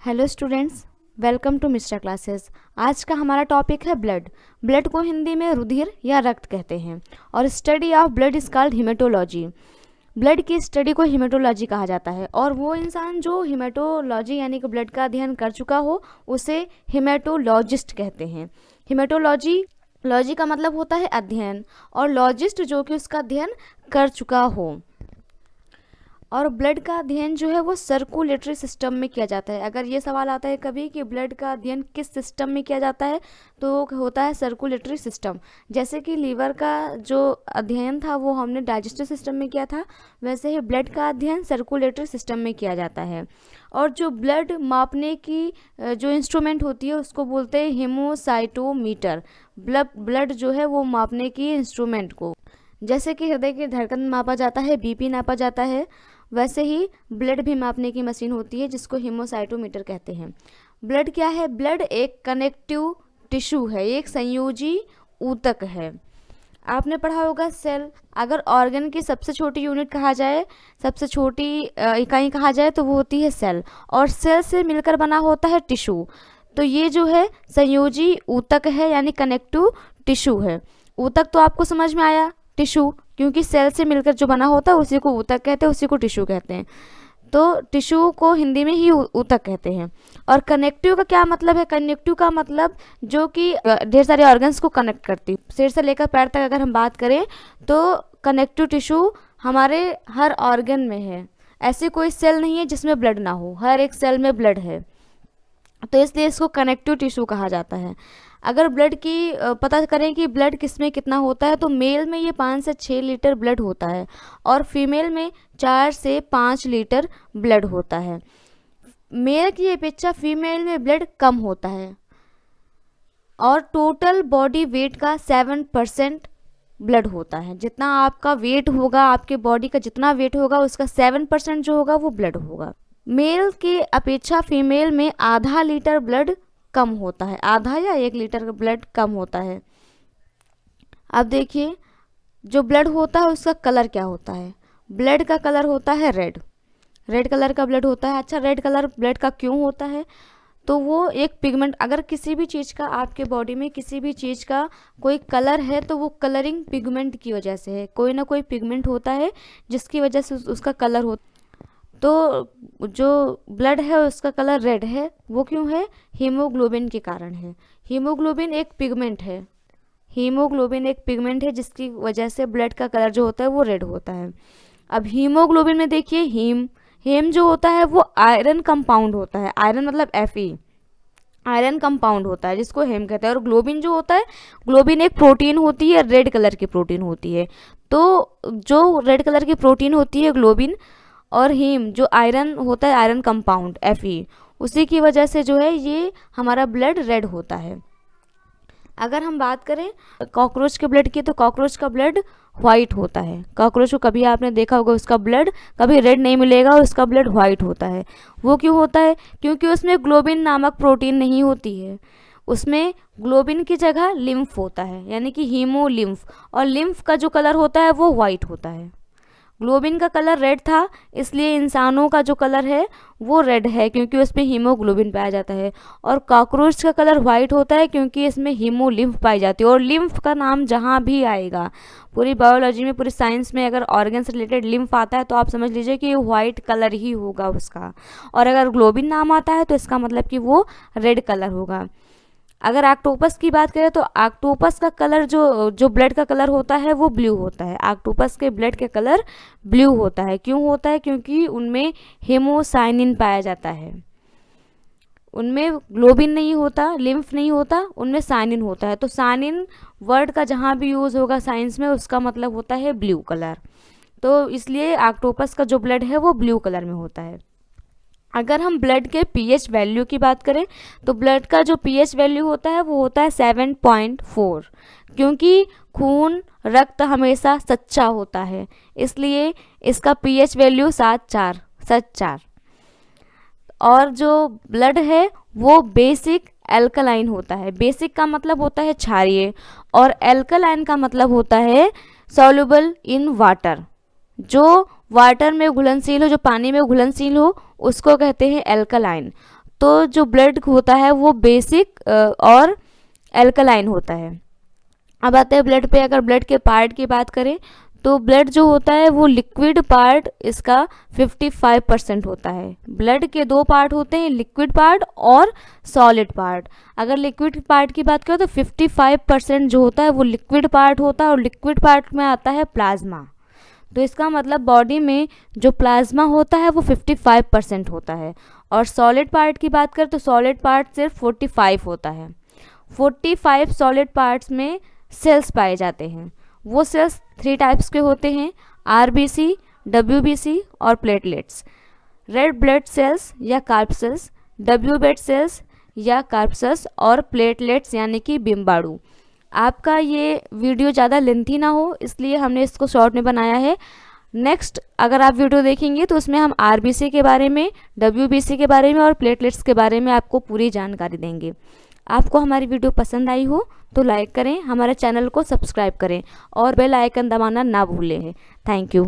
Hello students, welcome to mister classes. आज का हमारा टॉपिक है ब्लड। ब्लड को हिंदी में रुधिर या रक्त कहते हैं और study of blood is called haematology. Blood की स्टडी को हिमेटोलॉजी कहा जाता है और वो इंसान जो हिमेटोलॉजी यानी कि ब्लड का अध्ययन कर चुका हो उसे हिमेटोलॉजिस्ट कहते हैं। हिमेटोलॉजी का मतलब होता है अध्ययन और लॉजिस्ट जो कि उसका अध्ययन कर चुका हो। और ब्लड का अध्ययन जो है वो सर्कुलेटरी सिस्टम में किया जाता है। अगर ये सवाल आता है कभी कि ब्लड का अध्ययन किस सिस्टम में किया जाता है तो होता है सर्कुलेटरी सिस्टम। जैसे कि लीवर का जो अध्ययन था वो हमने डाइजेस्टिव सिस्टम में किया था, वैसे ही ब्लड का अध्ययन सर्कुलेटरी सिस्टम में किया जाता है। और जो ब्लड मापने की जो इंस्ट्रूमेंट होती है उसको बोलते हैं हेमोसाइटोमीटर। ब्लड जो है वो मापने की इंस्ट्रूमेंट को, जैसे कि हृदय की धड़कन मापा जाता है, बीपी नापा जाता है, वैसे ही ब्लड भी मापने की मशीन होती है जिसको हेमोसाइटोमीटर कहते हैं। ब्लड क्या है? ब्लड एक कनेक्टिव टिश्यू है, एक संयोजी ऊतक है। आपने पढ़ा होगा सेल। अगर ऑर्गन की सबसे छोटी यूनिट कहा जाए, सबसे छोटी इकाई कहा जाए तो वो होती है सेल, और सेल से मिलकर बना होता है टिश्यू। तो ये जो है संयोजी ऊतक है यानी कनेक्टिव टिश्यू है। ऊतक तो आपको समझ में आया, टिश्यू, क्योंकि सेल से मिलकर जो बना होता है उसी को ऊतक कहते हैं, उसी को टिश्यू कहते हैं। तो टिश्यू को हिंदी में ही ऊतक कहते हैं। और कनेक्टिव का क्या मतलब है? कनेक्टिव का मतलब जो कि ढेर सारे ऑर्गन्स को कनेक्ट करती। सिर से लेकर पैर तक अगर हम बात करें तो कनेक्टिव टिश्यू हमारे हर ऑर्गन में है। ऐसी कोई सेल नहीं है जिसमें ब्लड ना हो, हर एक सेल में ब्लड है, तो इसलिए इसको कनेक्टिव टिश्यू कहा जाता है। अगर ब्लड की पता करें कि ब्लड किस में कितना होता है तो मेल में ये 5 से 6 लीटर ब्लड होता है और फीमेल में 4 से 5 लीटर ब्लड होता है। मेल की अपेक्षा फीमेल में ब्लड कम होता है और टोटल बॉडी वेट का 7% ब्लड होता है। जितना आपका वेट होगा, आपके बॉडी का जितना वेट होगा उसका 7% जो होगा वो ब्लड होगा। मेल की अपेक्षा फीमेल में आधा लीटर ब्लड कम होता है, आधा या 1 लीटर का ब्लड कम होता है। अब देखिए जो ब्लड होता है उसका कलर क्या होता है? ब्लड का कलर होता है रेड, रेड कलर का ब्लड होता है। अच्छा, रेड कलर ब्लड का क्यों होता है? तो वो एक पिगमेंट, अगर किसी भी चीज़ का आपके बॉडी में किसी भी चीज़ का कोई कलर है तो वो कलरिंग पिगमेंट की वजह से है। कोई ना कोई पिगमेंट होता है जिसकी वजह से उसका कलर होता है। तो जो ब्लड है उसका कलर रेड है, वो क्यों है? हीमोग्लोबिन के कारण है। हीमोग्लोबिन एक पिगमेंट है, हीमोग्लोबिन एक पिगमेंट है जिसकी वजह से ब्लड का कलर जो होता है वो रेड होता है। अब हीमोग्लोबिन में देखिए हीम जो होता है वो आयरन कंपाउंड होता है। आयरन मतलब Fe, आयरन कंपाउंड होता है जिसको हेम कहते हैं। और ग्लोबिन जो होता है, ग्लोबिन एक प्रोटीन होती है, रेड कलर की प्रोटीन होती है। तो जो रेड कलर की प्रोटीन होती है ग्लोबिन, और हीम जो आयरन होता है, आयरन कंपाउंड Fe, उसी की वजह से जो है ये हमारा ब्लड रेड होता है। अगर हम बात करें कॉकरोच के ब्लड की तो कॉकरोच का ब्लड वाइट होता है। कॉकरोच को कभी आपने देखा होगा, उसका ब्लड कभी रेड नहीं मिलेगा, उसका ब्लड वाइट होता है। वो क्यों होता है? क्योंकि उसमें ग्लोबिन नामक प्रोटीन नहीं होती है, उसमें ग्लोबिन की जगह लिम्फ होता है यानी कि हीमोलिम्फ, और लिम्फ का जो कलर होता है वो वाइट होता है। ग्लोबिन का कलर रेड था, इसलिए इंसानों का जो कलर है वो रेड है क्योंकि उसमें हीमोग्लोबिन पाया जाता है। और कॉकरोच का कलर वाइट होता है क्योंकि इसमें हीमोलिम्फ पाई जाती है। और लिम्फ का नाम जहाँ भी आएगा, पूरी बायोलॉजी में, पूरी साइंस में, अगर ऑर्गन से रिलेटेड लिम्फ आता है तो आप समझ लीजिए कि वाइट कलर ही होगा उसका। और अगर ग्लोबिन नाम आता है तो इसका मतलब कि वो रेड कलर होगा। अगर ऑक्टोपस की बात करें तो ऑक्टोपस का कलर जो ब्लड का कलर होता है वो ब्लू होता है। ऑक्टोपस के ब्लड का कलर ब्लू होता है। क्यों होता है? क्योंकि उनमें हेमोसाइनिन पाया जाता है। उनमें ग्लोबिन नहीं होता, लिम्फ नहीं होता, उनमें साइनिन होता है। तो साइनिन वर्ड का जहाँ भी यूज़ होगा साइंस में उसका मतलब होता है ब्लू कलर। तो इसलिए ऑक्टोपस का जो ब्लड है वो ब्लू कलर में होता है। अगर हम ब्लड के पीएच वैल्यू की बात करें तो ब्लड का जो पीएच वैल्यू होता है वो होता है 7.4, क्योंकि खून, रक्त हमेशा सच्चा होता है, इसलिए इसका पीएच वैल्यू 7.4। और जो ब्लड है वो बेसिक एल्कलाइन होता है। बेसिक का मतलब होता है क्षारीय और एल्कलाइन का मतलब होता है सॉल्युबल इन वाटर। जो वाटर में घुलनशील हो, जो पानी में घुलनशील हो, उसको कहते हैं एल्कलाइन। तो जो ब्लड होता है वो बेसिक और एल्कलाइन होता है। अब आते हैं ब्लड पे। अगर ब्लड के पार्ट की बात करें तो ब्लड जो होता है वो लिक्विड पार्ट इसका 55% होता है। ब्लड के दो पार्ट होते हैं, लिक्विड पार्ट और सॉलिड पार्ट। अगर लिक्विड पार्ट की बात करें तो 55% जो होता है वो लिक्विड पार्ट होता है और लिक्विड पार्ट में आता है प्लाज्मा। तो इसका मतलब बॉडी में जो प्लाज्मा होता है वो 55% होता है। और सॉलिड पार्ट की बात करें तो सॉलिड पार्ट सिर्फ 45 होता है। 45 सॉलिड पार्ट्स में सेल्स पाए जाते हैं। वो सेल्स 3 टाइप्स के होते हैं, RBC, WBC और प्लेटलेट्स। रेड ब्लड सेल्स या कार्प सेल्स, डब्ल्यू ब्लड सेल्स या कार्प सेल्स और प्लेटलेट्स यानी कि बिम्बाणु। आपका ये वीडियो ज़्यादा लेंथी ना हो इसलिए हमने इसको शॉर्ट में बनाया है। नेक्स्ट अगर आप वीडियो देखेंगे तो उसमें हम RBC के बारे में, WBC के बारे में और प्लेटलेट्स के बारे में आपको पूरी जानकारी देंगे। आपको हमारी वीडियो पसंद आई हो तो लाइक करें, हमारे चैनल को सब्सक्राइब करें और बेल आइकन दबाना ना भूलें। Thank you.